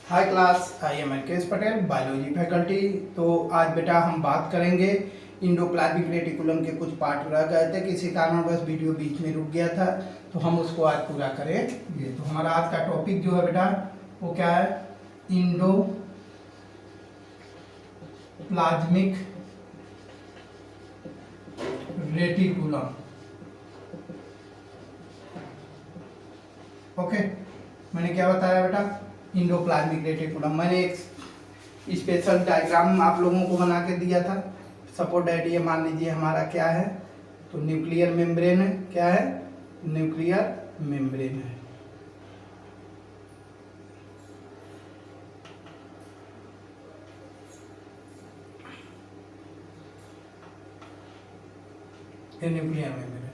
Hi class, I am LKS Patel, biology faculty. तो आज बेटा हम बात करेंगे इंडोप्लाज्मिक रेटिकुलम के कुछ पार्ट रह गए थे, किसी कारणवश वीडियो बीच में रुक गया था, तो हम उसको आज पूरा करेंगे। तो हमारा आज का टॉपिक जो है बेटा वो क्या है, इंडोप्लाज्मिक रेटिकुलम। ओके, मैंने क्या बताया बेटा, इंडोप्लाज्मिक रेटिकुलम। मैंने एक स्पेशल डायग्राम आप लोगों को बना के दिया था। सपोज दैट ये मान लीजिए हमारा क्या है, तो न्यूक्लियर मेम्ब्रेन है। क्या है? न्यूक्लियर मेम्ब्रेन है। ये न्यूक्लियर मेम्ब्रेन,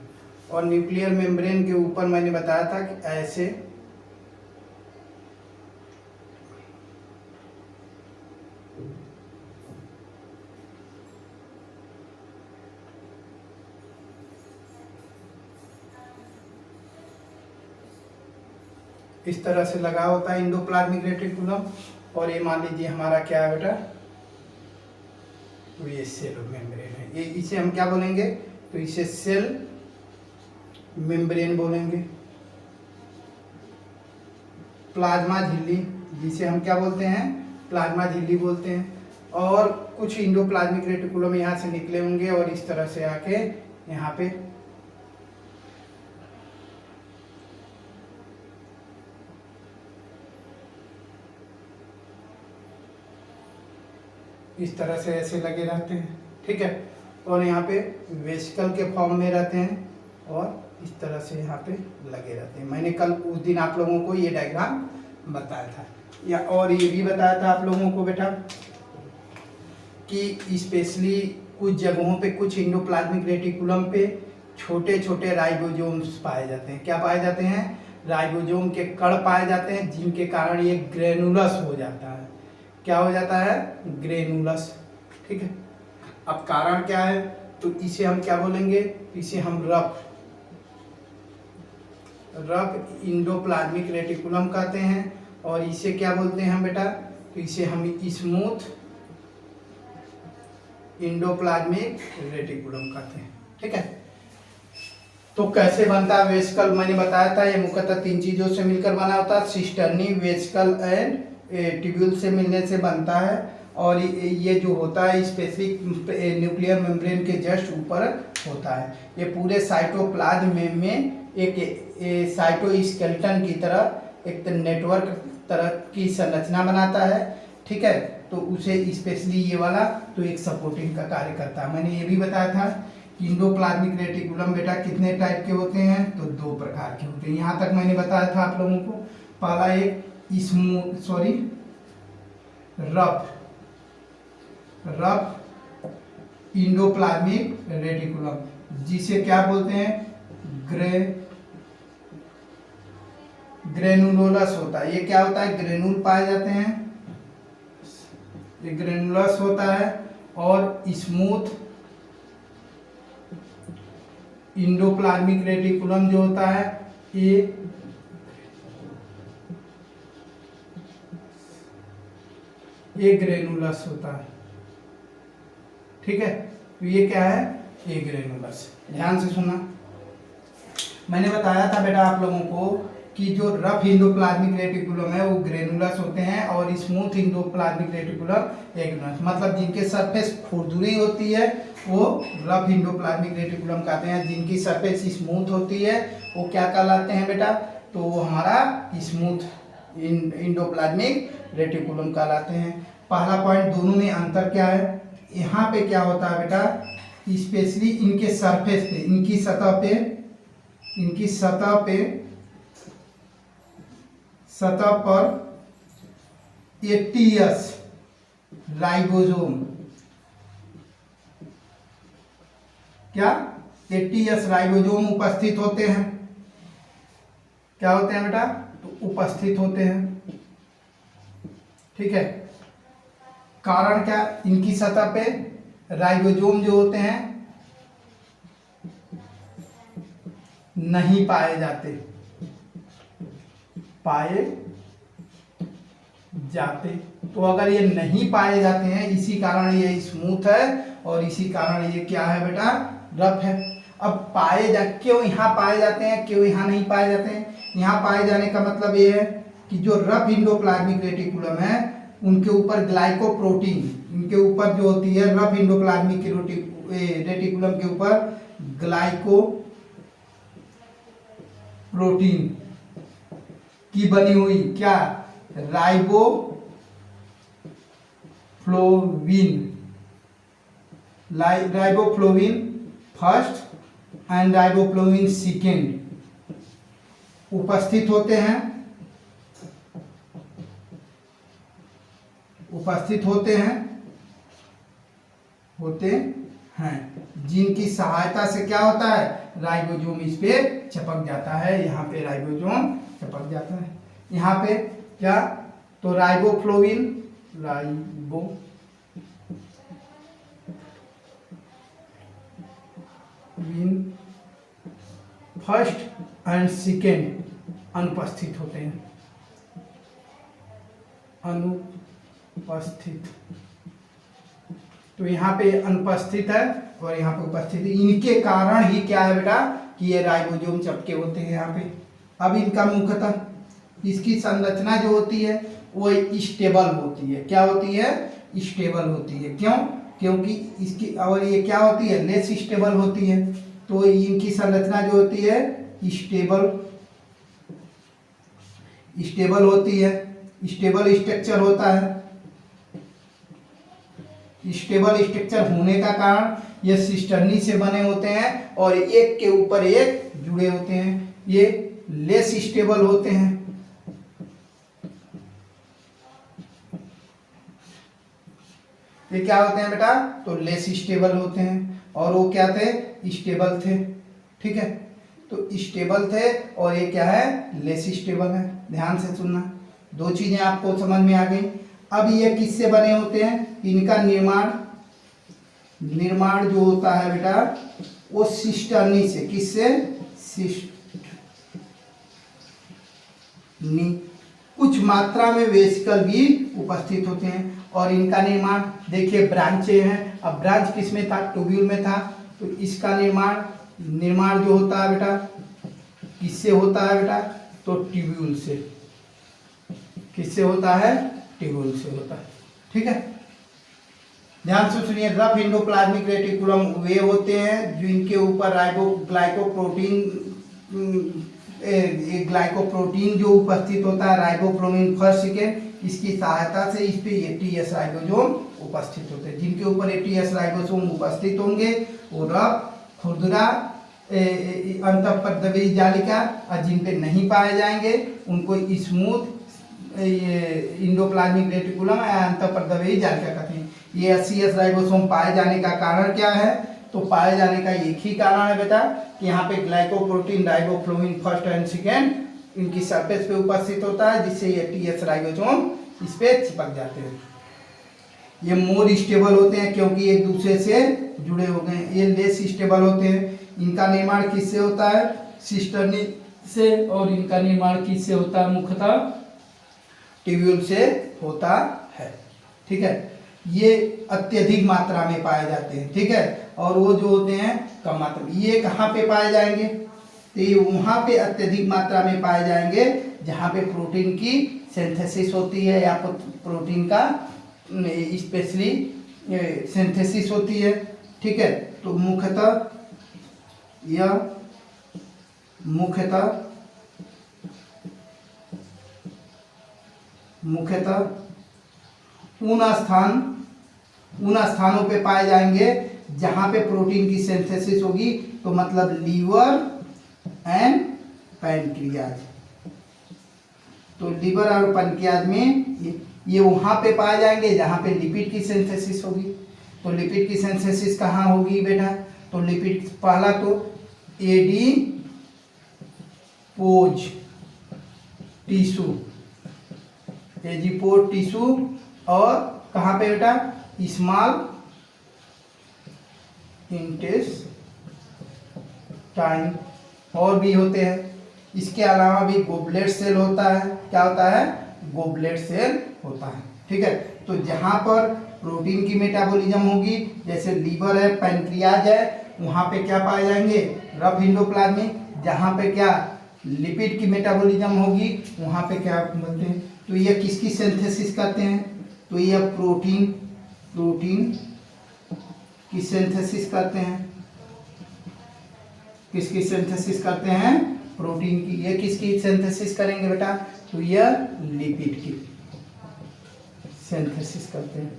और न्यूक्लियर मेम्ब्रेन के ऊपर मैंने बताया था कि ऐसे इस तरह से लगा होता है इंडोप्लाज्मिक रेटिकुलम। और ये मान लीजिए हमारा क्या है बेटा, ये सेल मेम्ब्रेन है। ये इसे हम क्या बोलेंगे, तो इसे सेल मेम्ब्रेन बोलेंगे। प्लाज्मा झिल्ली, जिसे हम क्या बोलते हैं, प्लाज्मा झिल्ली बोलते हैं। और कुछ इंडोप्लाज्मिक रेटिकुलम यहाँ से निकले होंगे और इस तरह से आके यहाँ पे इस तरह से ऐसे लगे रहते हैं, ठीक है। और यहाँ पे वेसिकल के फॉर्म में रहते हैं और इस तरह से यहाँ पे लगे रहते हैं। मैंने कल उस दिन आप लोगों को ये डायग्राम बताया था, या और ये भी बताया था आप लोगों को बेटा कि स्पेशली कुछ जगहों पे, कुछ इंडोप्लाज्मिक रेटिकुलम पे छोटे छोटे राइबोसोम्स पाए जाते हैं। क्या पाए जाते हैं? राइबोसोम के कण पाए जाते हैं, जिनके कारण ये ग्रेनुलस हो जाता है। क्या हो जाता है? ग्रेनुलस, ठीक है। अब कारण क्या है, तो इसे हम क्या बोलेंगे, इसे हम रफ इंडोप्लाज्मिक रेटिकुलम कहते हैं। और इसे क्या बोलते हैं हम बेटा, तो इसे हम स्मूथ इंडोप्लाज्मिक रेटिकुलम कहते हैं, ठीक है। तो कैसे बनता है वेसिकल, मैंने बताया था ये मुख्यतः तीन चीजों से मिलकर बना होता है, सिस्टर्नी, वेसिकल एंड ट्यूब्यूल से मिलने से बनता है। और ये जो होता है स्पेशली न्यूक्लियर मेम्ब्रेन के जस्ट ऊपर होता है। ये पूरे साइटोप्लाज्म में एक साइटोस्केलेटन की तरह एक नेटवर्क तरह की संरचना बनाता है, ठीक है। तो उसे स्पेशली ये वाला तो एक सपोर्टिंग का कार्य करता है। मैंने ये भी बताया था कि इंडोप्लाज्मिक रेटिकुलम बेटा कितने टाइप के होते हैं, तो दो प्रकार के होते हैं। यहाँ तक मैंने बताया था आप लोगों को। पहला एक रफ इंडोप्लाज्मिक रेटिकुलम, जिसे क्या बोलते हैं, ग्रेनुलोलस होता है। ये क्या होता है, ग्रेनुल पाए जाते हैं, ये ग्रेनुलस होता है। और स्मूथ इंडोप्लाज्मिक रेटिकुलम जो होता है ये ग्रेनुलस होता है, ठीक है। तो ये क्या है, ये ग्रेनुलस। ध्यान से सुनना, मैंने बताया था बेटा आप लोगों को कि जो रफ इंडोप्लाज्मिक रेटिकुलम है वो ग्रेनुलस होते हैं, और स्मूथ इंडोप्लाज्मिक रेटिकुलम एग्रेनुलस, मतलब जिनके सरफेस खुरदुरी होती है वो रफ इंडोप्लाज्मिक रेटिकुलम कहते हैं। जिनकी सरफेस स्मूथ होती है वो क्या कहलाते हैं बेटा, तो वो हमारा स्मूथ इंडोप्लाज्मिक रेटिकुलम कहलाते हैं। पहला पॉइंट, दोनों में अंतर क्या है। यहाँ पे क्या होता है बेटा, स्पेशली इनके सरफेस पे, इनकी सतह पर एटीएस राइबोसोम, क्या, एटीएस राइबोसोम उपस्थित होते हैं। क्या होते हैं बेटा, तो उपस्थित होते हैं, ठीक है। कारण क्या, इनकी सतह पे राइबोसोम जो होते हैं नहीं पाए जाते। तो अगर ये नहीं पाए जाते हैं, इसी कारण ये स्मूथ है और इसी कारण ये क्या है बेटा, रफ है। अब क्यों यहाँ पाए जाते हैं, क्यों यहाँ नहीं पाए जाते हैं? यहाँ पाए जाने का मतलब ये है कि जो रफ इंडोप्लाज्मिक रेटिकुलम है उनके ऊपर ग्लाइकोप्रोटीन, इनके ऊपर जो होती है रफ इंडोप्लाज्मिक रेटिकुलम के ऊपर ग्लाइको प्रोटीन की बनी हुई क्या, riboflavin first and riboflavin second उपस्थित होते हैं जिनकी सहायता से क्या होता है, राइबोसोम इस पे चिपक जाता है। यहाँ पे राइबोसोम चिपक जाता है, यहाँ पे क्या, तो राइबोफ्लोविन फर्स्ट एंड सेकेंड अनुपस्थित होते हैं, तो यहाँ पे अनुपस्थित है और यहाँ पे उपस्थित है। इनके कारण ही क्या है बेटा कि ये राइबोसोम चिपके होते हैं यहाँ पे। अब इनका मुख्यतः इसकी संरचना जो होती है वो स्टेबल होती है। क्या होती है, स्टेबल होती है। क्यों, क्योंकि इसकी, और ये क्या होती है, लेस स्टेबल होती है। तो इनकी संरचना जो होती है स्टेबल होती है, स्टेबल स्ट्रक्चर होता है। स्टेबल स्ट्रक्चर होने का कारण ये सिस्टर्नी से बने होते हैं और एक के ऊपर एक जुड़े होते हैं। ये लेस स्टेबल होते हैं। ये क्या होते हैं बेटा, तो लेस स्टेबल होते हैं और वो क्या थे, स्टेबल थे। ठीक है, तो स्टेबल थे और ये क्या है, लेस स्टेबल है। ध्यान से सुनना, दो चीजें आपको समझ में आ गई। अब ये किससे बने होते हैं, इनका निर्माण जो होता है बेटा वो सिस्टर्नी से। किससे, सिस्टर्नी। कुछ मात्रा में वेसिकल भी उपस्थित होते हैं और इनका निर्माण देखिए, ब्रांचे हैं। अब ब्रांच किस में था, ट्यूब्यूल में था। तो इसका निर्माण जो होता है बेटा किससे होता है बेटा, तो ट्यूब्यूल से। किससे होता है, ट्यूब्यूल से होता है। ठीक है, ध्यान से सुनिए। रफ इंडोप्लाज्मिक रेटिकुलम वे होते हैं जो इनके ऊपर ग्लाइकोप्रोटीन जो उपस्थित होता है, राइबोफ्लोविन फर्स्ट सेकेंड, इसकी सहायता से इस पे एटीएस राइबोसोम उपस्थित होते हैं। जिनके ऊपर एटीएस राइबोसोम उपस्थित होंगे वो रफ, खुरदरा, अंतःपरद्रव्यी जालिका, और जिन पे नहीं पाए जाएंगे उनको स्मूथ इंडोप्लाज्मिक रेटिकुलम या अंतःपरद्रव्यी जालिका कहते हैं। ये 80S राइबोसोम पाए जाने का कारण क्या है, तो पाए जाने का एक ही कारण है बेटा कि यहाँ पे glycoprotein riboflavin first and second इनकी सरफेस पे उपस्थित होता है, जिससे ये टीएस राइबोसोम इस पे चिपक जाते हैं। ये मोर स्टेबल होते हैं क्योंकि एक दूसरे से जुड़े हो गए। ये लेस स्टेबल होते हैं। इनका निर्माण किससे होता है, सिस्टर्नी से, और इनका निर्माण किससे होता है, मुख्यतः ट्यूब्यूल से होता है। ठीक है, ये अत्यधिक मात्रा में पाए जाते हैं। ठीक है, और वो जो होते हैं कम मात्रा में। ये कहाँ पे पाए जाएंगे, तो ये वहाँ पे अत्यधिक मात्रा में पाए जाएंगे जहाँ पे प्रोटीन की सिंथेसिस होती है या प्रोटीन का स्पेशली सिंथेसिस होती है। ठीक है, तो मुख्यतः उन स्थानों पे पाए जाएंगे जहां पे प्रोटीन की सिंथेसिस होगी। तो मतलब लीवर एंड पैनक्रियाज। तो लीवर और पैनक्रियाज में ये वहां पे पाए जाएंगे जहां पे लिपिड की सिंथेसिस होगी। तो लिपिड की सिंथेसिस कहाँ होगी बेटा, तो लिपिड पहला तो एडीपोज टिश्यू और कहाँ पे बेटा, स्मॉल इंटेस्टाइन और भी होते हैं। इसके अलावा भी गोबलेट सेल होता है। क्या होता है, गोबलेट सेल होता है। ठीक है, तो जहाँ पर प्रोटीन की मेटाबॉलिज्म होगी, जैसे लीवर है, पैंक्रियाज है, वहाँ पे क्या पाए जाएंगे, रफ एंडोप्लाज्मिक। जहाँ पे क्या लिपिड की मेटाबॉलिज्म होगी, वहाँ पे क्या बोलते हैं, तो ये किसकी सिंथेसिस करते हैं, तो ये प्रोटीन की सिंथेसिस करते हैं। किसकी सिंथेसिस करते हैं, प्रोटीन की। ये किसकी सिंथेसिस करेंगे बेटा, तो ये लिपिड की सिंथेसिस करते हैं।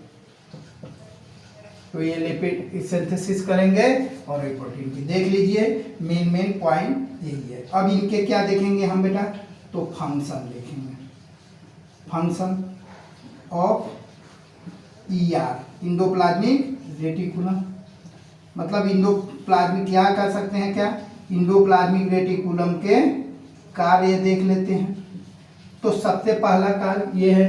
तो ये लिपिड की सिंथेसिस करेंगे और ये प्रोटीन की। देख लीजिए मेन पॉइंट यही है। अब इनके क्या देखेंगे हम बेटा, तो फंक्शन देखेंगे। Function of ER endoplasmic reticulum, मतलब इंडोप्लाज्मिक क्या कर सकते हैं, क्या इंडोप्लाज्मिक रेटिकुलम के कार्य देख लेते हैं। तो सबसे पहला कार्य ये है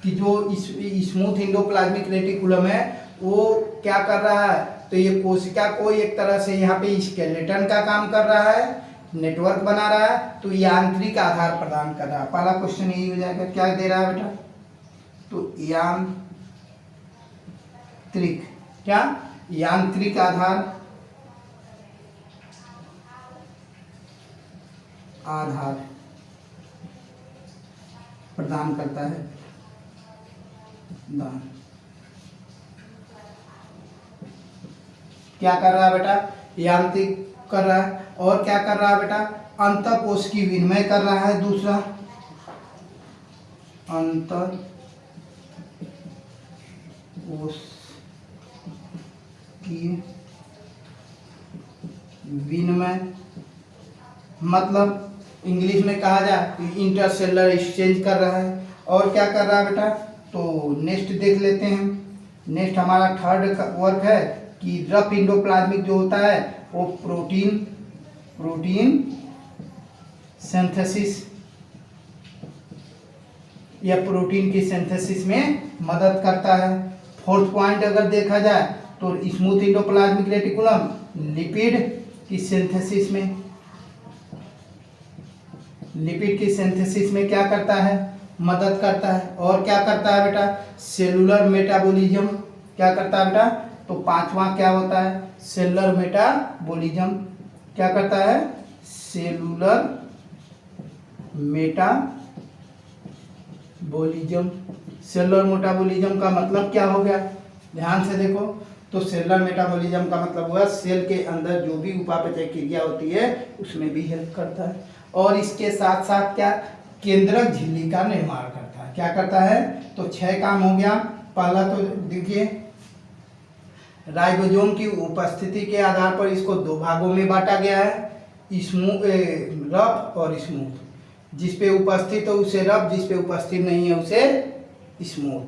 कि जो स्मूथ इंडोप्लाज्मिक रेटिकुलम है वो क्या कर रहा है, तो ये कोशिका को एक तरह से यहाँ पे स्केलेटन का काम कर रहा है, नेटवर्क बना रहा है, तो यांत्रिक आधार प्रदान कर रहा है। पहला क्वेश्चन यही हो जाएगा, क्या दे रहा है बेटा, तो यांत्रिक आधार प्रदान करता है, दान क्या कर रहा है बेटा, यांत्रिक कर रहा है। और क्या कर रहा है बेटा, अंतःकोश की विनिमय कर रहा है। दूसरा अंतःकोश की विनिमय, मतलब इंग्लिश में कहा जाए तो इंटरसेलुलर एक्सचेंज कर रहा है। और क्या कर रहा है बेटा, तो नेक्स्ट देख लेते हैं। नेक्स्ट हमारा थर्ड वर्क है कि रफ इंडोप्लाज्मिक जो होता है वो प्रोटीन सिंथेसिस या प्रोटीन की सिंथेसिस में मदद करता है। फोर्थ पॉइंट अगर देखा जाए तो स्मूथ इंडोप्लाज्मिक रेटिकुलम लिपिड की सिंथेसिस में क्या करता है, मदद करता है। और क्या करता है बेटा, सेलुलर मेटाबॉलिज्म क्या करता है बेटा, तो पांचवा क्या होता है, सेलुलर मेटाबॉलिज्म क्या करता है, सेलुलर मेटाबॉलिज्म का मतलब क्या हो गया, ध्यान से देखो। तो सेलुलर मेटाबॉलिज्म का मतलब हुआ सेल के अंदर जो भी उपापचय क्रिया होती है उसमें भी हेल्प करता है। और इसके साथ साथ क्या, केंद्रक झिल्ली का निर्माण करता है। क्या करता है, तो 6 काम हो गया। पहला तो देखिए राइबोसोम की उपस्थिति के आधार पर इसको 2 भागों में बांटा गया है, रफ और स्मूथ। जिस पे उपस्थित हो उसे रफ, जिस पे उपस्थित नहीं है उसे स्मूथ।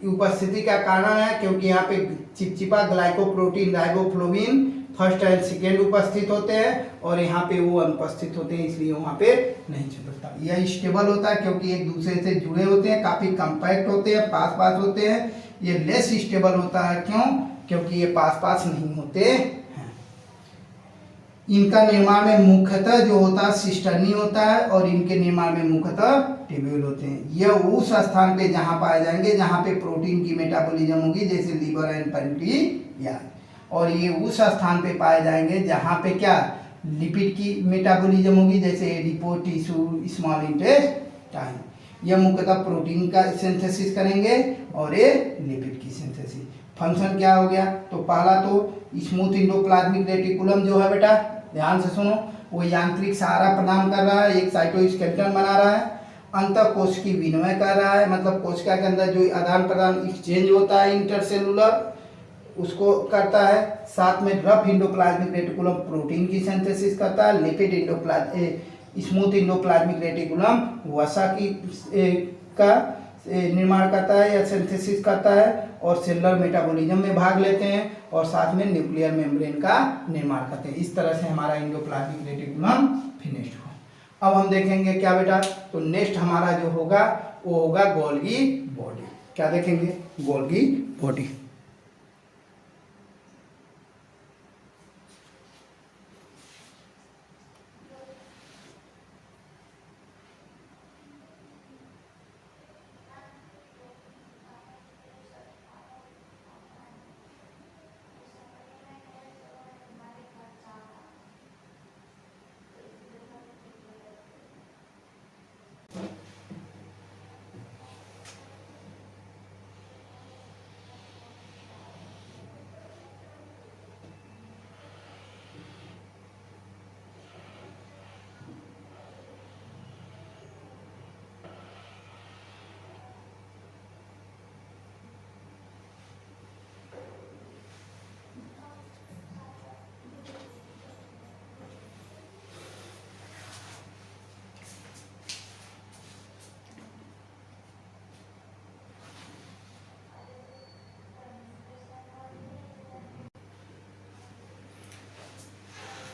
उपस्थिति का कारण है क्योंकि यहाँ पे चिपचिपा glycoprotein riboflavin first and second उपस्थित होते हैं और यहाँ पे वो अनुपस्थित होते हैं, इसलिए वहाँ पे नहीं चिपकता। यह स्टेबल होता है क्योंकि एक दूसरे से जुड़े होते हैं, काफी कंपैक्ट होते हैं, पास होते हैं। ये लेस स्टेबल होता है, क्यों, क्योंकि ये पास नहीं होते हैं। इनका निर्माण में मुख्यतः जो होता है सिस्टर्नी होता है और इनके निर्माण में मुख्यतः ट्यूब्यूल होते हैं। यह उस स्थान पे जहां पाए जाएंगे जहां पे प्रोटीन की मेटाबॉलिज्म होगी, जैसे लीवर एंड पैंक्रियाज। और ये उस स्थान पे पाए जाएंगे जहां पे क्या, लिपिड की मेटाबॉलिज्म होगी, जैसे एडिपो टिश्यू, स्मॉल इंटेस्टाइन। यह मुख्यतः प्रोटीन का सिंथेसिस करेंगे और ये लिपिड की सिंथेसिस। फंक्शन क्या हो गया, तो पहला तो स्मूथ इंडोप्लाज्मिक रेटिकुलम जो है बेटा, ध्यान से सुनो, वो यांत्रिक सहारा प्रदान कर रहा है, एक साइटोस्केलेटन बना रहा है, अंतःकोश की विनिमय कर रहा है, मतलब कोशिका के अंदर जो आदान प्रदान एक्सचेंज होता है इंटरसेलुलर उसको करता है। साथ में रफ इंडोप्लाज्मिक रेटिकुलम प्रोटीन की सिंथेसिस करता है, लिपिड स्मूथ इंडोप्लाज्मिक रेटिकुलम वसा की का निर्माण करता है या सिंथेसिस करता है और सेलुलर मेटाबॉलिज्म में भाग लेते हैं और साथ में न्यूक्लियर मेम्ब्रेन का निर्माण करते हैं। इस तरह से हमारा इंडोप्लाज्मिक रेटिकुलम फिनिश्ड हुआ। अब हम देखेंगे क्या बेटा, तो नेक्स्ट हमारा जो होगा वो होगा गोल्गी बॉडी। क्या देखेंगे, गोल्गी बॉडी।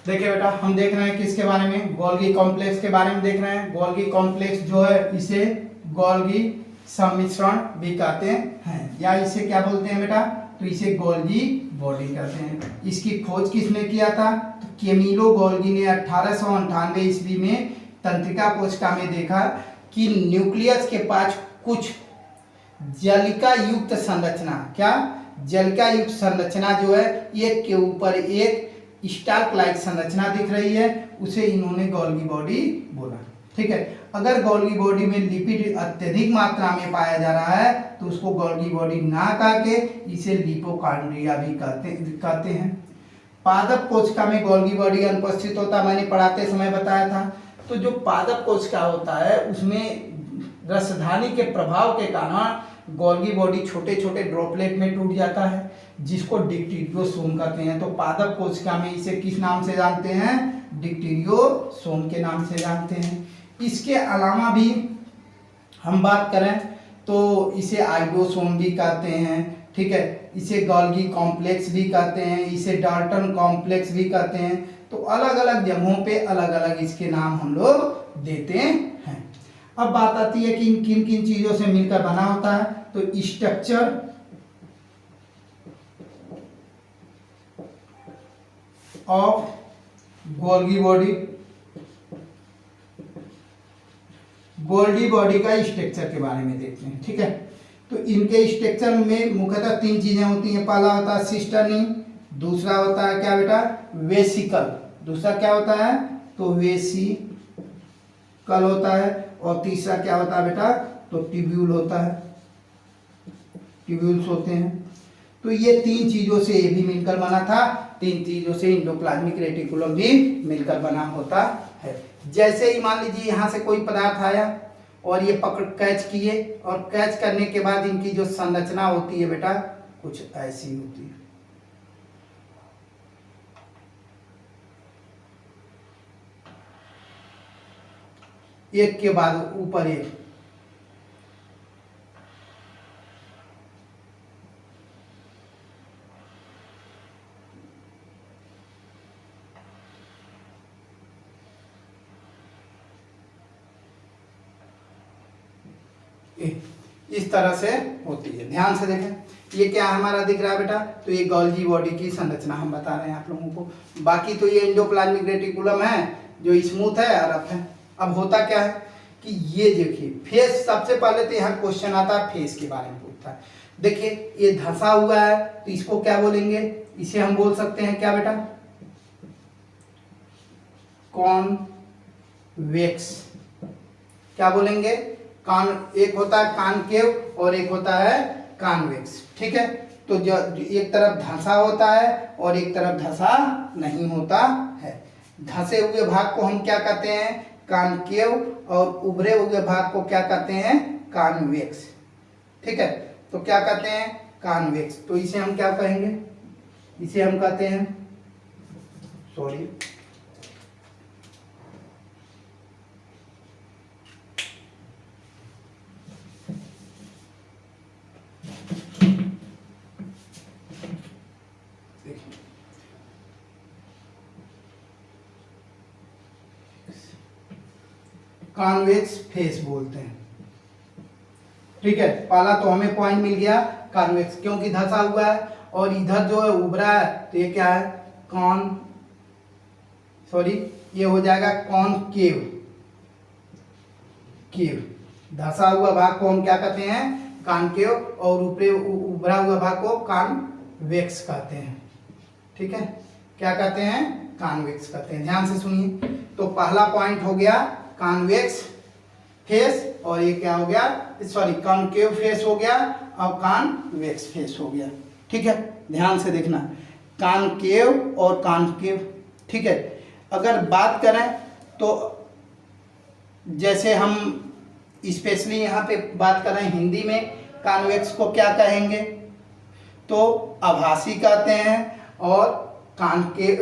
देखिए बेटा, हम देख रहे हैं किसके बारे में, गोल्गी कॉम्प्लेक्स के बारे में देख रहे हैं। गोल्गी कॉम्प्लेक्स जो है इसे गोल्गी सम्मिश्रण भी कहते हैं, या इसे क्या बोलते हैं बेटा, तो इसे गोल्गी बॉडी कहते हैं। इसकी खोज किसने किया था, तो कैमिलो गोल्गी ने 1898 ईस्वी में तंत्रिका कोशिका में देखा कि न्यूक्लियस के पास कुछ जलिका युक्त संरचना, क्या जलिका युक्त संरचना जो है एक के ऊपर एक स्टार्क लाइक संरचना दिख रही है, उसे इन्होंने गोल्गी बॉडी बोला। ठीक है, अगर गोल्गी बॉडी में लिपिड अत्यधिक मात्रा में पाया जा रहा है तो उसको गोल्गी बॉडी ना कह के इसे लिपोकॉन्ड्रिया भी कहते हैं। पादप कोशिका में गोल्गी बॉडी अनुपस्थित होता, मैंने पढ़ाते समय बताया था। तो जो पादप कोशिका होता है उसमें रसधानी के प्रभाव के कारण गोल्गी बॉडी छोटे छोटे ड्रॉपलेट में टूट जाता है, जिसको डिक्टीरियोसोम कहते हैं। तो पादप कोशिका में इसे किस नाम से जानते हैं, डिक्टीरियोसोम के नाम से जानते हैं। इसके अलावा भी हम बात करें तो इसे आइडोसोम भी कहते हैं। ठीक है, इसे गोल्गी कॉम्प्लेक्स भी कहते हैं, इसे डाल्टन कॉम्प्लेक्स भी कहते हैं। तो अलग अलग जगहों पे अलग अलग इसके नाम हम लोग देते हैं। अब बात आती है कि किन किन चीजों से मिलकर बना होता है। तो structure of Golgi body, Golgi body का स्ट्रक्चर के बारे में देखते हैं। ठीक है, तो इनके स्ट्रक्चर में मुख्यतः तीन चीजें होती हैं। पहला होता है सिस्टर्नी, दूसरा होता है क्या बेटा, वेसिकल, दूसरा क्या होता है तो वेसिकल होता है, और तीसरा क्या होता है बेटा, तो ट्यूब्यूल होता है, ट्यूब्यूल्स होते हैं। तो ये तीन चीजों से ये भी मिलकर बना था, तीन चीजों से एंडोप्लाज्मिक रेटिकुलम भी मिलकर बना होता है। जैसे ही मान लीजिए यहाँ से कोई पदार्थ आया और ये पकड़ कैच किए, और कैच करने के बाद इनकी जो संरचना होती है बेटा कुछ ऐसी होती है। एक के बाद ऊपर एक, इस तरह से होती है। ध्यान से देखें, ये क्या हमारा दिख रहा है बेटा, तो ये गोल्गी बॉडी की संरचना हम बता रहे हैं आप लोगों को। बाकी तो ये एंडोप्लाज्मिक रेटिकुलम है जो स्मूथ है और रफ है। अब होता क्या है कि ये देखिए फेस, सबसे पहले तो यहाँ क्वेश्चन आता है फेस के बारे में पूछता है। देखिए ये धंसा हुआ है तो इसको क्या बोलेंगे, इसे हम बोल सकते हैं क्या बेटा, कॉन्वेक्स। क्या बोलेंगे, कान, एक होता है कॉनकेव और एक होता है कॉन्वेक्स। ठीक है, तो जो एक तरफ धंसा होता है और एक तरफ धंसा नहीं होता है। धंसे हुए भाग को हम क्या कहते हैं, कॉनकेव, और उभरे हुए भाग को क्या कहते हैं, कॉन्वेक्स। ठीक है, तो क्या कहते हैं, कॉन्वेक्स। तो इसे हम क्या कहेंगे, इसे हम कहते हैं, सॉरी, कॉन्वेक्स फेस बोलते हैं। ठीक है, पहला तो हमें पॉइंट मिल गया कॉन्वेक्स, क्योंकि धंसा हुआ है, और इधर जो है उभरा है तो ये क्या है, ये हो जाएगा कॉनकेव। केव, धंसा हुआ भाग को हम क्या कहते हैं, कॉनकेव, और ऊपरे उभरा हुआ भाग को कॉन्वेक्स कहते हैं। ठीक है, क्या कहते हैं, कॉन्वेक्स कहते हैं। ध्यान से सुनिए, तो पहला पॉइंट हो गया कॉन्वेक्स फेस, और ये क्या हो गया, सॉरी कॉनकेव फेस हो गया, और कॉन्वेक्स फेस हो गया। ठीक है, ध्यान से देखना, कॉनकेव और कॉनकेव। ठीक है, अगर बात करें तो जैसे हम स्पेशली यहाँ पे बात करें हिंदी में, कॉन्वेक्स को क्या कहेंगे, तो आभासी कहते हैं, और कॉनकेव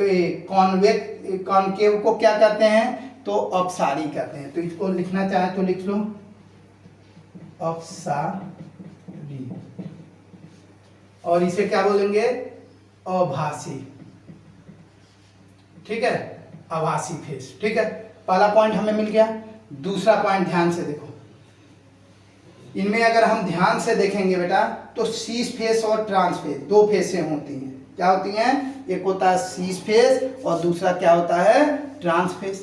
को क्या कहते हैं, तो अपसारी कहते हैं। तो इसको लिखना चाहे तो लिख लो, अपसारी, और इसे क्या बोलेंगे, अभासी। ठीक है, आभासी फेस। ठीक है, पहला पॉइंट हमें मिल गया। दूसरा पॉइंट ध्यान से देखो, इनमें अगर हम ध्यान से देखेंगे बेटा तो सीस फेस और ट्रांस फेस दो फेसें होती हैं। क्या होती हैं? एक होता है सीस फेस और दूसरा क्या होता है? Trans face.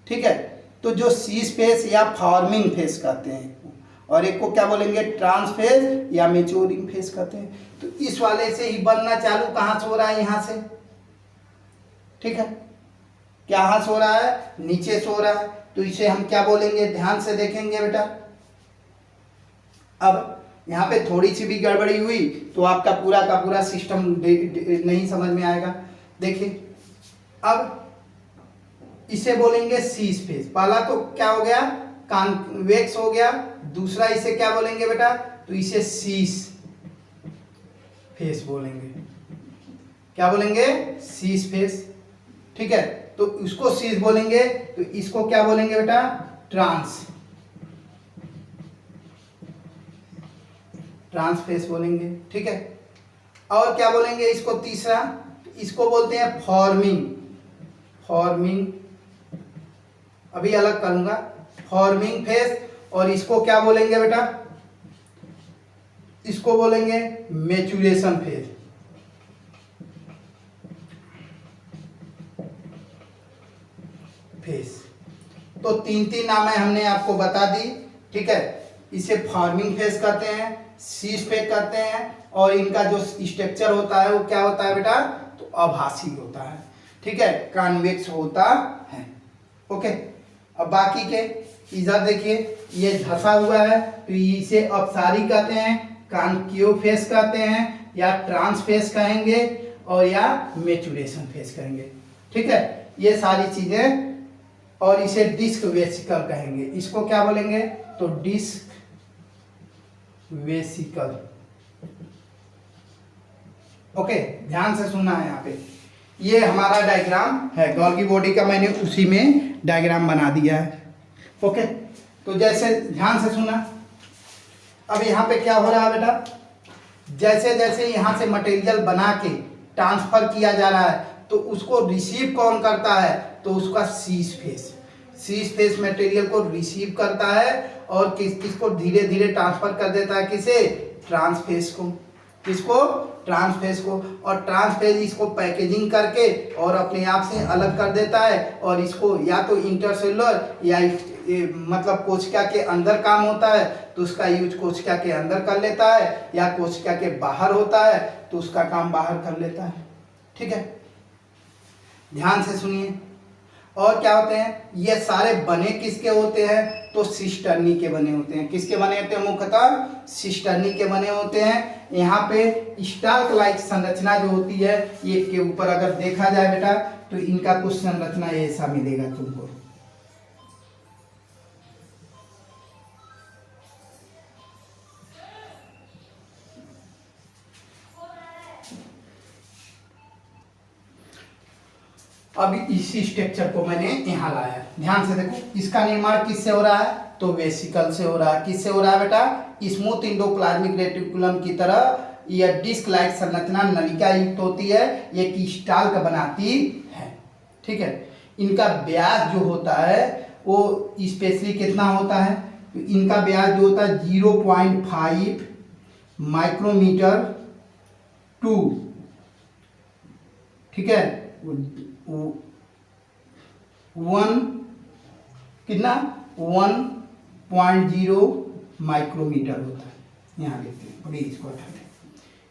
ठीक है, तो जो सीस फेस या फॉर्मिंग फेस कहते हैं और एक को क्या बोलेंगे? ट्रांस फेस या मैच्योरिंग फेस कहते हैं। तो इस वाले से ही बनना चालू कहाँ से हो रहा है? यहाँ से। ठीक है, क्या यहाँ से हो रहा है? नीचे से हो रहा है। तो इसे हम क्या बोलेंगे? ध्यान से देखेंगे बेटा। अब यहाँ पे थोड़ी सी भी गड़बड़ी हुई तो आपका पूरा का पूरा सिस्टम नहीं समझ में आएगा। देखिए, अब इसे बोलेंगे सीस फेस। पहला तो क्या हो गया? कॉन्वेक्स हो गया। दूसरा इसे क्या बोलेंगे बेटा? तो इसे सीस फेस बोलेंगे। क्या बोलेंगे? Cis face. ठीक है, तो इसको सीस बोलेंगे, तो इसको क्या बोलेंगे बेटा? ट्रांस फेस बोलेंगे। ठीक है, और क्या बोलेंगे इसको? तीसरा, इसको बोलते हैं फॉर्मिंग। अभी अलग करूंगा, फॉर्मिंग फेस। और इसको क्या बोलेंगे बेटा? इसको बोलेंगे मैच्योरेशन फेस। तो तीन नामें हमने आपको बता दी। ठीक है, इसे फॉर्मिंग फेस कहते हैं, सीस फेस कहते हैं, और इनका जो स्ट्रक्चर होता है वो क्या होता है बेटा? तो आभासी होता है। ठीक है, कॉन्वेक्स होता है। ओके, अब बाकी के इधर देखिए, ये धसा हुआ है तो इसे अपसारी कहते हैं, कॉन्केव फेस कहते हैं, या ट्रांस फेस कहेंगे, और या मैच्योरेशन फेस कहेंगे। ठीक है, ये सारी चीजें। और इसे डिस्क वेसिकल कहेंगे। इसको क्या बोलेंगे? तो डिस्क वेसिकल। ओके, ध्यान से सुनना है। यहाँ पे ये हमारा डायग्राम है गोल्गी बॉडी का, मैंने उसी में डायग्राम बना दिया है। ओके, तो जैसे ध्यान से सुना। अब यहाँ पे क्या हो रहा है बेटा? जैसे जैसे यहाँ से मटेरियल बना के ट्रांसफर किया जा रहा है तो उसको रिसीव कौन करता है? तो उसका सीस फेस मटेरियल को रिसीव करता है और किसको धीरे धीरे ट्रांसफर कर देता है? किसे? ट्रांस फेस को। किसको? ट्रांस फेस को। और ट्रांस फेस इसको पैकेजिंग करके और अपने आप से अलग कर देता है, और इसको या तो इंटरसेलुलर या मतलब कोशिका के अंदर काम होता है तो उसका यूज कोशिका के अंदर कर लेता है, या कोशिका के बाहर होता है तो उसका काम बाहर कर लेता है। ठीक है, ध्यान से सुनिए। और क्या होते हैं? ये सारे बने किसके होते हैं? तो सिस्टर्नी के बने होते हैं। किसके बने होते हैं? मुख्यतः सिस्टर्नी के बने होते हैं। यहाँ पे स्टाल्क लाइक संरचना जो होती है, ये के ऊपर अगर देखा जाए बेटा तो इनका कुछ संरचना ऐसा मिलेगा तुमको। अभी इसी स्ट्रक्चर को मैंने यहाँ लाया। ध्यान से देखो, इसका निर्माण किससे हो रहा है? तो वेसिकल से हो रहा है। किससे हो रहा है बेटा? स्मूथ इंडोप्लाज्मिक रेटिकुलम की तरह यह डिस्क लाइक संरचना नलिका युक्त होती है, ये स्टाल्क बनाती है। ठीक है, इनका व्यास जो होता है वो स्पेशली कितना होता है? तो इनका व्यास जो होता है 0.5 माइक्रोमीटर टू, ठीक है, 1.0 माइक्रोमीटर होता है। यहाँ देखते हैं, अभी इसको हटाते हैं।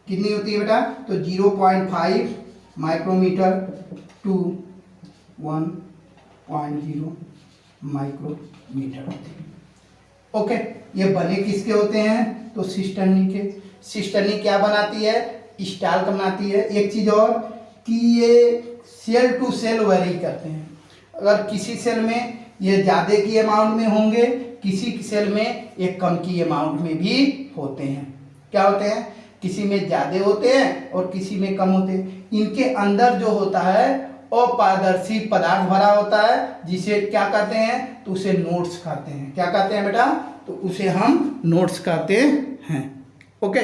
कितनी होती है बेटा? तो 0.5 माइक्रोमीटर टू 1.0 माइक्रोमीटर होती है। ओके, ये बने किसके होते हैं? तो सिस्टर्नी के। सिस्टर्नी क्या बनाती है? स्टाल्क बनाती है। एक चीज और कि ये सेल टू सेल वेरी करते हैं। अगर किसी सेल में ये ज़्यादा की अमाउंट में होंगे, किसी सेल में एक कम की अमाउंट में भी होते हैं। क्या होते हैं? किसी में ज़्यादा होते हैं और किसी में कम होते हैं। इनके अंदर जो होता है अपारदर्शी पदार्थ भरा होता है, जिसे क्या कहते हैं? तो उसे नोड्स कहते हैं। क्या कहते हैं बेटा? तो उसे हम नोड्स कहते हैं। ओके,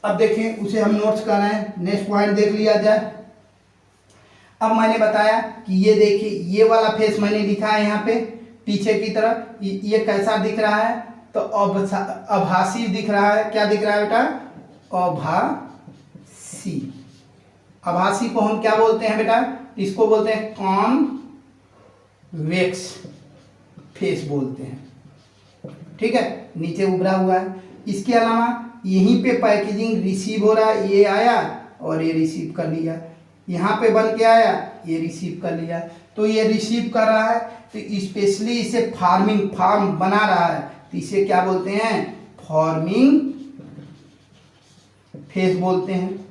अब देखिए, उसे हम नोड्स कह रहे हैं। नेक्स्ट पॉइंट देख लिया जाए। अब मैंने बताया कि ये देखिए ये वाला फेस मैंने लिखा है यहाँ पे पीछे की तरफ, ये कैसा दिख रहा है, तो आभासी दिख रहा है। क्या दिख रहा है बेटा? आभासी। आभासी को हम क्या बोलते हैं बेटा? इसको बोलते हैं कॉन्वेक्स फेस बोलते हैं। ठीक है, नीचे उभरा हुआ है। इसके अलावा यहीं पे पैकेजिंग रिसीव हो रहा है, ये आया और ये रिसीव कर लिया, यहाँ पे बन के आया, ये रिसीव कर लिया। तो ये रिसीव कर रहा है, तो स्पेशली इसे फार्म बना रहा है, तो इसे क्या बोलते हैं? फॉर्मिंग फेस बोलते हैं।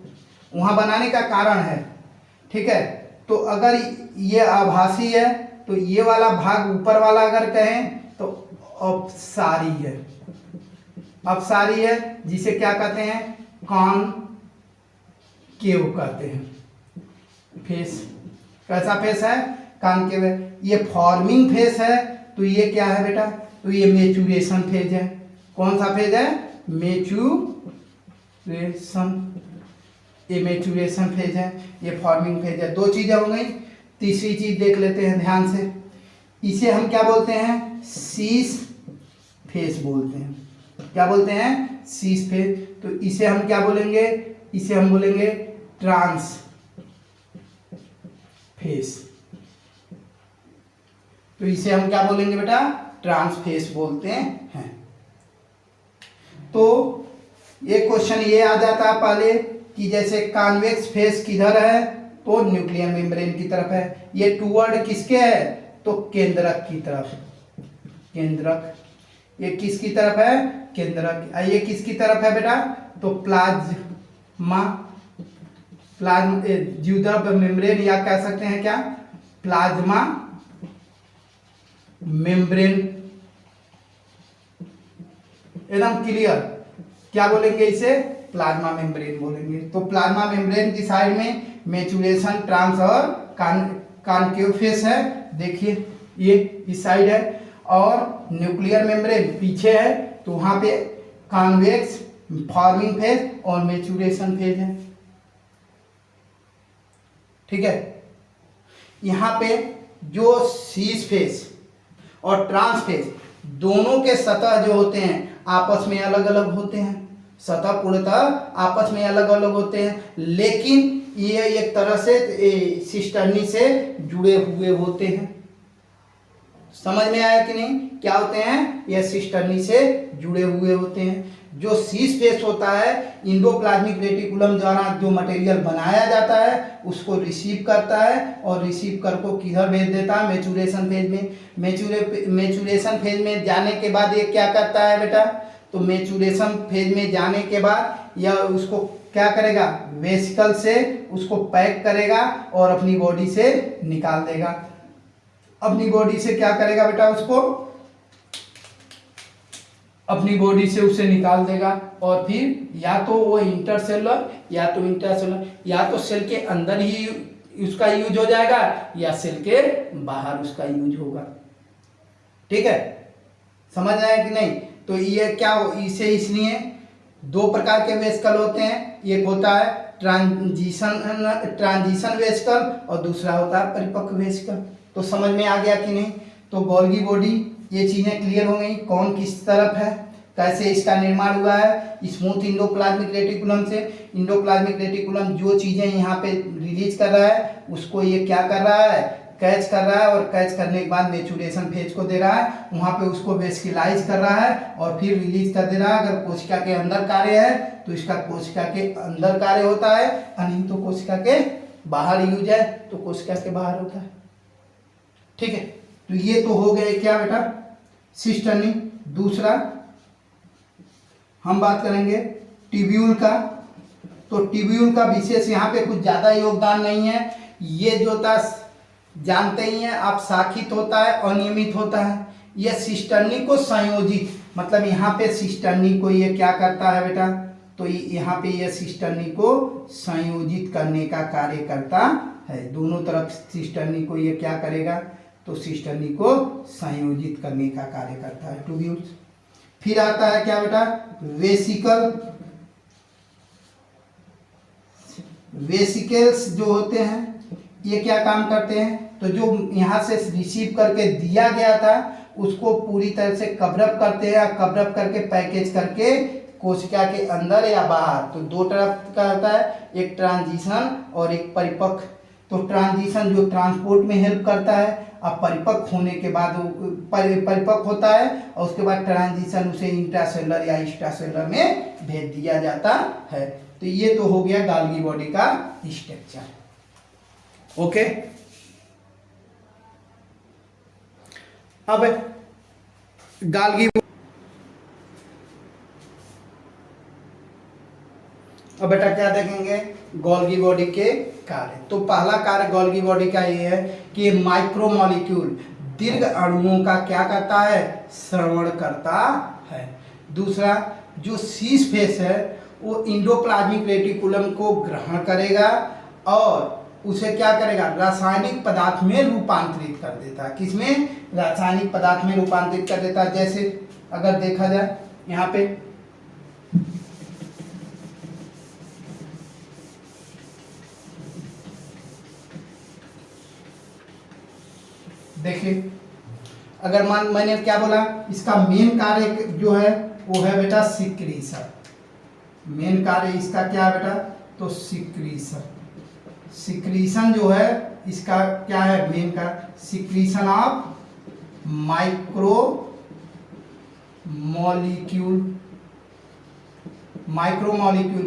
वहाँ बनाने का कारण है। ठीक है, तो अगर ये आभासी है तो ये वाला भाग ऊपर वाला अगर कहें तो अपसारी है। अपसारी है जिसे क्या कहते हैं? कॉनकेव कहते हैं फेस। कैसा फेस है? कॉनकेव है। ये फॉर्मिंग फेस है, तो ये क्या है बेटा? तो ये मैच्योरेशन फेज है। कौन सा फेज है? मैच्योरेशन। ये मैच्योरेशन फेज है, ये फॉर्मिंग फेज है। दो चीजें हो गई। तीसरी चीज देख लेते हैं ध्यान से। इसे हम क्या बोलते हैं? सीस फेस बोलते हैं। क्या बोलते हैं? Cis face. तो इसे हम क्या बोलेंगे? इसे हम बोलेंगे ट्रांस फेस। तो इसे हम क्या बोलेंगे बेटा? ट्रांस फेस बोलते हैं। तो एक क्वेश्चन ये आ जाता है पहले कि जैसे कॉन्वेक्स फेस किधर है? तो न्यूक्लियर मेम्ब्रेन की तरफ है। ये टूवर्ड किसके है? तो केंद्रक की तरफ। केंद्रक। ये किसकी तरफ है? केंद्रक। ये किसकी तरफ है बेटा? तो प्लाज्मा ज्यूदर मेम्ब्रेन, या कह सकते हैं क्या? Plasma membrane. एकदम क्लियर। क्या बोलेंगे इसे? प्लाज्मा मेम्ब्रेन बोलेंगे। तो प्लाज्मा मेम्ब्रेन की साइड में मैच्योरेशन, ट्रांस और कॉनकेव फेस है। देखिए ये इस साइड है, और न्यूक्लियर मेम्ब्रेन पीछे है, तो वहां पे कॉन्वेक्स, फॉर्मिंग फेज और मैच्योरेशन फेज है। ठीक है, यहाँ पे जो सीस फेस और ट्रांस फेस दोनों के सतह जो होते हैं आपस में अलग अलग होते हैं। सतह पूर्णतः आपस में अलग अलग होते हैं, लेकिन ये एक तरह से सिस्टर्नी से जुड़े हुए होते हैं। समझ में आया कि नहीं? क्या होते हैं? ये सिस्टर्नी से जुड़े हुए होते हैं। जो सीस फेस होता है, इंडोप्लाज्मिक रेटिकुलम द्वारा जो मटेरियल बनाया जाता है उसको रिसीव करता है, और रिसीव कर को किधर भेज देता है? मैच्योरेशन फेज में। मैच्योरेशन फेज में जाने के बाद ये क्या करता है बेटा? तो मैच्योरेशन फेज में जाने के बाद यह उसको क्या करेगा? वेसिकल से उसको पैक करेगा और अपनी बॉडी से निकाल देगा। अपनी बॉडी से क्या करेगा बेटा? उसको अपनी बॉडी से उसे निकाल देगा, और फिर या तो वो इंटरसेलुलर या तो इंटरसेलुलर, या तो सेल के अंदर ही उसका यूज हो जाएगा या सेल के बाहर उसका यूज होगा। ठीक है, समझ आया कि नहीं? तो ये क्या, इसे इसलिए दो प्रकार के वेसिकल होते हैं। एक होता है ट्रांजिशन वेसिकल और दूसरा होता है परिपक्व वेसिकल। तो समझ में आ गया कि नहीं? तो गोल्गी बॉडी, ये चीजें क्लियर हो गई। कौन किस तरफ है, कैसे इसका निर्माण हुआ है? स्मूथ इंडोप्लाज्मिक रेटिकुलम से। इंडोप्लाज्मिक रेटिकुलम जो चीजें यहाँ पे रिलीज कर रहा है उसको ये क्या कर रहा है? कैच कर रहा है, और कैच करने के बाद मैच्योरेशन फेज को दे रहा है, वहाँ पे उसको वेस्कुलाइज कर रहा है और फिर रिलीज कर दे रहा है। अगर कोशिका के अंदर कार्य है तो इसका कोशिका के अंदर कार्य होता है, नहीं तो कोशिका के बाहर यूज है तो कोशिका के बाहर होता है। ठीक है, तो ये तो हो गए क्या बेटा? सिस्टर्नी। दूसरा हम बात करेंगे ट्यूब्यूल का। तो ट्यूब्यूल का विशेष यहाँ पे कुछ ज्यादा योगदान नहीं है। ये जो था जानते ही हैं आप, शाखित होता है, अनियमित होता है। यह सिस्टर्नी को संयोजित, मतलब यहाँ पे सिस्टर्नी को ये क्या करता है बेटा? तो यहाँ पे यह सिस्टर्नी को संयोजित करने का कार्य करता है। दोनों तरफ सिस्टर्नी को ये क्या करेगा? तो सिस्टर्नी को संयोजित करने का कार्य करता है ट्यूब्यूल्स। फिर आता है क्या बेटा? वेसिकल। वेसिकल्स जो होते हैं ये क्या काम करते हैं, तो जो यहाँ से रिसीव करके दिया गया था उसको पूरी तरह से कवरअप करते हैं, या कवरअप करके पैकेज करके कोशिका के अंदर या बाहर, तो दो तरफ का होता है, एक ट्रांजिशन और एक परिपक्व। तो ट्रांजिशन जो ट्रांसपोर्ट में हेल्प करता है, अब परिपक्व होने के बाद परिपक्व होता है और उसके बाद ट्रांजिशन उसे इंट्रासेलुलर या एक्स्ट्रासेलुलर में भेज दिया जाता है। तो ये तो हो गया गाल्गी बॉडी का स्ट्रक्चर। ओके, अब गाल्गी, अब बेटा क्या देखेंगे, गोल्गी बॉडी के कार्य। तो पहला कार्य गोल्गी बॉडी का ये है कि माइक्रोमोलिक्यूल दीर्घ अणुओं का क्या करता है, श्रवण करता है। दूसरा जो शीश फेस है वो इंडोप्लाज्मिक रेटिकुलम को ग्रहण करेगा और उसे क्या करेगा, रासायनिक पदार्थ में रूपांतरित कर देता है। किसमें, रासायनिक पदार्थ में रूपांतरित कर देता है। जैसे अगर देखा जाए यहाँ पे देखिए, अगर मैंने क्या बोला, इसका मेन कार्य जो है वो है बेटा सिक्रीशन। मेन कार्य इसका क्या है बेटा, तो सिक्रीशन। सिक्रीशन जो है इसका क्या है, मेन का सिक्रीशन ऑफ माइक्रो मॉलिक्यूल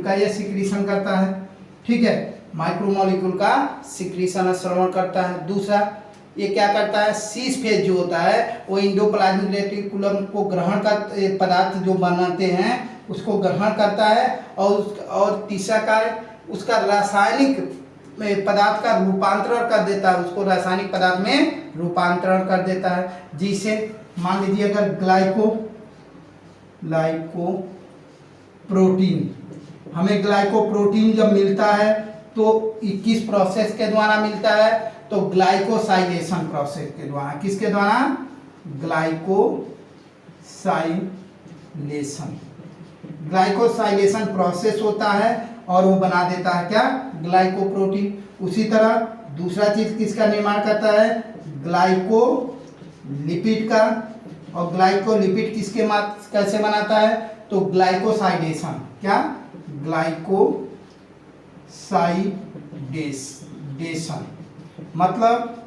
का ये सिक्रीशन करता है। ठीक है, माइक्रोमोलिक्यूल का सिक्रीशन श्रवण करता है। दूसरा ये क्या करता है, शीश फेज जो होता है वो इंडोप्लाज्मिक रेटिकुलम को ग्रहण कर, पदार्थ जो बनाते हैं उसको ग्रहण करता है और तीसरा कार्य उसका रासायनिक पदार्थ का रूपांतरण कर देता है, उसको रासायनिक पदार्थ में रूपांतरण कर देता है। जिसे मान लीजिए अगर ग्लाइकोप्रोटीन, हमें ग्लाइकोप्रोटीन जब मिलता है तो किस प्रोसेस के द्वारा मिलता है, तो ग्लाइकोसाइलेशन प्रोसेस के द्वारा। किसके द्वारा, ग्लाइकोसाइलेशन प्रोसेस होता है और वो बना देता है क्या, ग्लाइकोप्रोटीन। उसी तरह दूसरा चीज किसका निर्माण करता है, ग्लाइकोलिपिड का। और ग्लाइकोलिपिड किसके कैसे बनाता है, तो ग्लाइकोसाइडेशन। क्या, ग्लाइकोसाइडेशन मतलब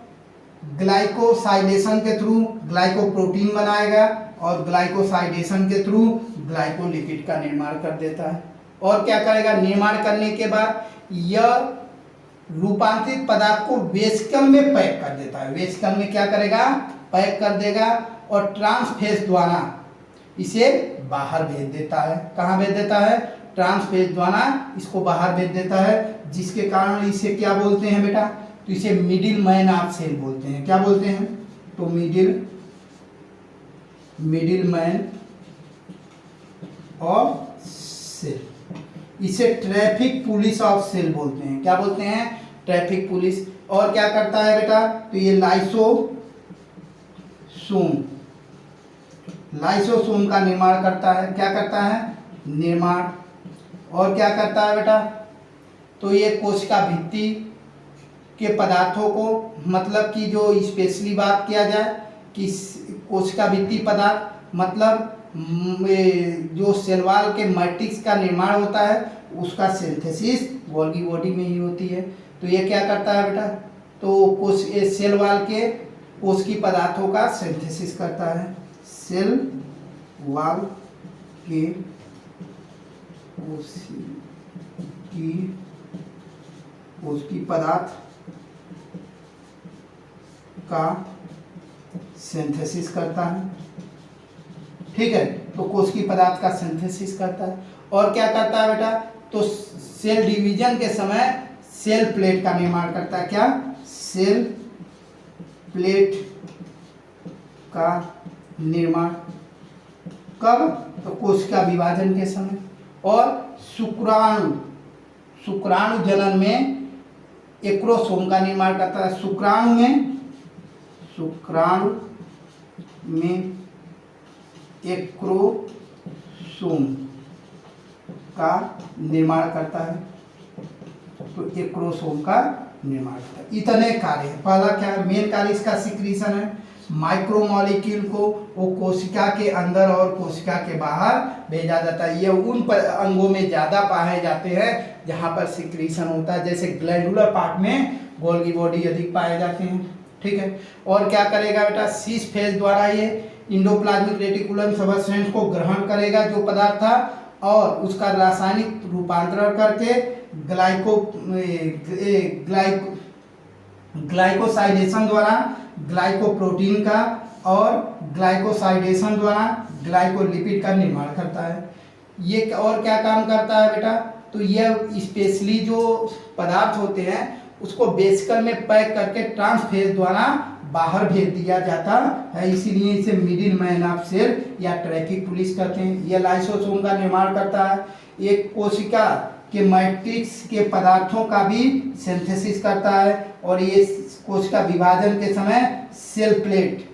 ग्लाइकोसाइलेशन के थ्रू ग्लाइकोप्रोटीन बनाएगा और ग्लाइकोसाइडेशन के थ्रू ग्लाइकोलिपिड का निर्माण कर देता है। और क्या करेगा, निर्माण करने के बाद यह रूपांतरित पदार्थ को वेसिकल में पैक कर देता है। वेसिकल में क्या करेगा, पैक कर देगा और ट्रांसफेज द्वारा इसे बाहर भेज देता है। कहाँ भेज देता है, ट्रांसफेज द्वारा इसको बाहर भेज देता है, जिसके कारण इसे क्या बोलते हैं बेटा, तो इसे मिडिल मैन ऑफ सेल बोलते हैं। क्या बोलते हैं, तो मिडिल मैन ऑफ सेल। इसे ट्रैफिक पुलिस ऑफ सेल बोलते हैं। क्या बोलते हैं, ट्रैफिक पुलिस। और क्या करता है बेटा, तो ये लाइसोसोम का निर्माण करता है। क्या करता है, निर्माण। और क्या करता है बेटा, तो ये कोशिका भित्ति के पदार्थों को, मतलब कि जो स्पेशली बात किया जाए कि कोशिका भित्ति पदार्थ मतलब जो सेल वॉल के मैट्रिक्स का निर्माण होता है उसका सिंथेसिस गोल्गी बॉडी में ही होती है। तो ये क्या करता है बेटा, तो सेल वॉल के कोशिकी पदार्थों का सिंथेसिस करता है। सेल वॉल के कोशिकी पदार्थ का सिंथेसिस करता है। ठीक है, तो कोशिकी पदार्थ का सिंथेसिस करता है। और क्या करता है बेटा, तो सेल डिवीजन के समय सेल प्लेट का निर्माण करता है। क्या, सेल प्लेट का निर्माण कब, तो कोशिका विभाजन के समय। और शुक्राणु जनन में एक्रोसोम का निर्माण करता है। शुक्राणु में एक्रोसोम का निर्माण करता है। तो एक्रोसोम का निर्माण करता है। इतने कार्य है। पहला क्या है, मेन कार्य इसका सिक्रीशन है। माइक्रोमोलिक्यूल को वो कोशिका के अंदर और कोशिका के बाहर भेजा जाता है। ये उन अंगों में ज़्यादा पाए जाते हैं जहाँ पर सिक्रीशन होता है, जैसे ग्लैंडुलर पार्ट में गोल्गी बॉडी अधिक पाए जाते हैं। ठीक है, और क्या करेगा बेटा, सीस फेज द्वारा ये इंडोप्लाज्मिक रेटिकुलम सबस्टेंस को ग्रहण करेगा जो पदार्थ था, और उसका रासायनिक रूपांतरण करके ग्लाइकोसाइडेशन द्वारा ग्लाइकोप्रोटीन का और ग्लाइकोसाइडेशन द्वारा ग्लाइकोलिपिड का निर्माण करता है। ये और क्या काम करता है बेटा, तो ये स्पेशली जो पदार्थ होते हैं उसको वेसिकल में पैक करके ट्रांसफेज द्वारा बाहर भेज दिया जाता है, इसीलिए इसे मिडिल मैन ऑफ सेल या ट्रैकिक पुलिस कहते हैं। यह लाइसोसोम का निर्माण करता है। एक कोशिका के मैट्रिक्स के पदार्थों का भी सिंथेसिस करता है, और ये कोशिका विभाजन के समय सेल प्लेट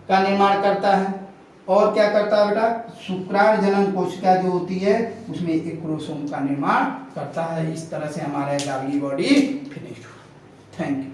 का निर्माण करता है। और क्या करता है बेटा, शुक्राणु जनन कोशिका जो होती है उसमें एक क्रोमोसोम का निर्माण करता है। इस तरह से हमारा गार्गी बॉडी फिनिश हुआ। Thank you.